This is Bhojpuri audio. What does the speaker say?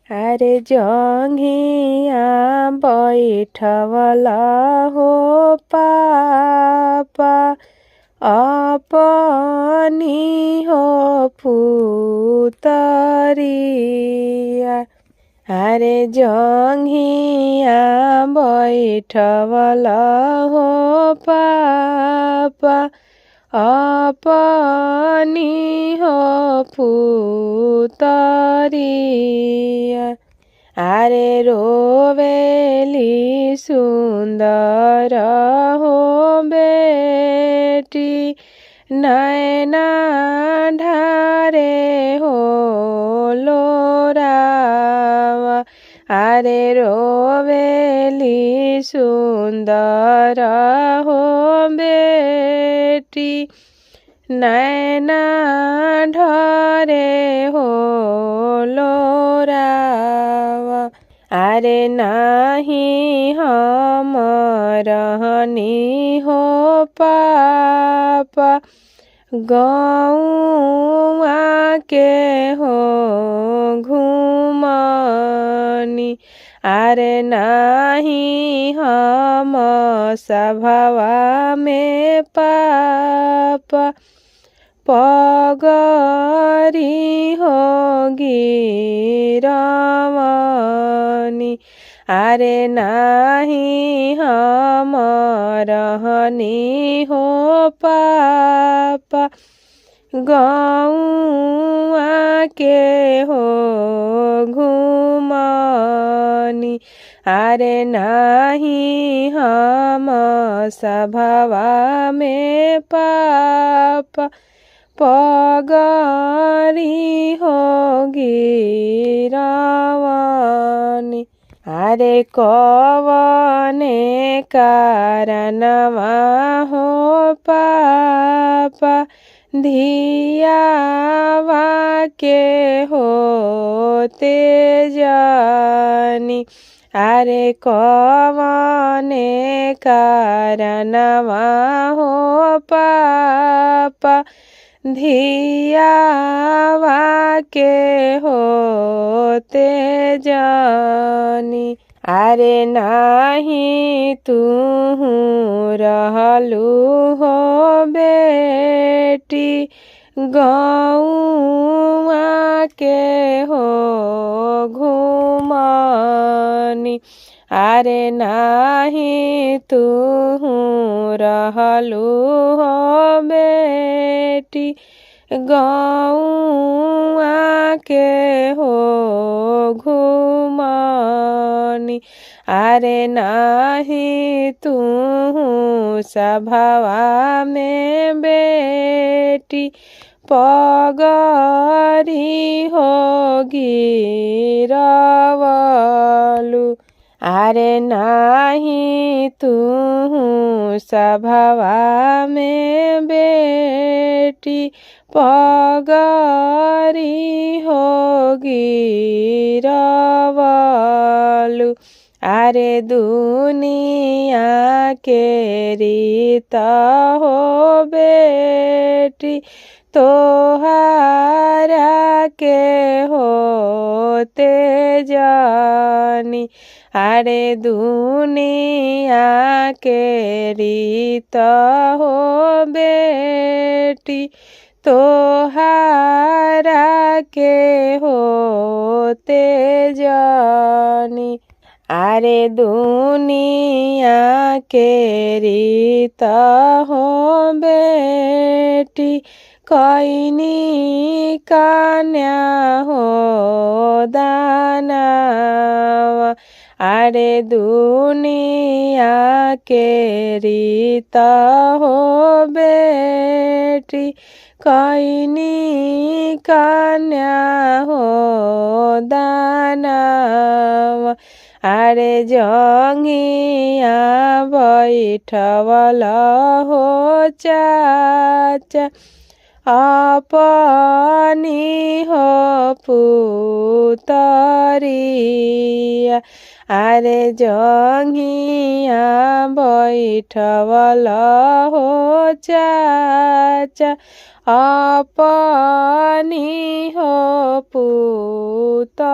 अरे जंघिया बैठवला हो पापा अपनी हो पुतरिया। अरे जंघिया बैठवला हो पापा अपनी हो पुतरिया। अरे रोवेली सुंदर हो बेटी नैना ढारे हो लोरावा। अरे रोवेली सुंदर हो बेटी नैना ढारे हो लोरावा। अरे नाही हम रहनी हो पापा गौआ के हो घुमनी। अरे नाही हम सभवा में पापा पगरी हो गिरवनी। अरे नाही हम रहनी हो पापा गौआ के हो घुमनी। अरे नाही हम सभवा में पापा पगरी हो गिरवनी। अरे कवने कारणवा हो पापा धियावा के हो तेजनी। अरे कवने कारणवा हो पापा धियावा के हो तेजनी। अरे नाही तू रहलू हो बेटी गौआ के हो घुमनी। अरे नाही तू रहलू हो बेटी गौआ के हो घुमनी। अरे नाही तू सभवा में बेटी पगरी हो गिरवलू। अरे नाही तू सभवा में बेटी पगरी हो गिरवलू। अरे दुनिया के रीत हो बेटी तोहारा के हो तेजनी। अरे दुनिया के रीत हो बेटी तोहारा के हो तेजनी। अरे दुनिया के रीत हो बेटी कैनी कन्या हो दानवा। अरे दुनिया के रीत हो बेटी कैनी कन्या हो दानवा। अरे जंघिया बैठवला हो चाचा अपनी हो पुतरिया। अरे जंघिया बैठवला हो चाचा अपनी हो पुतरिया।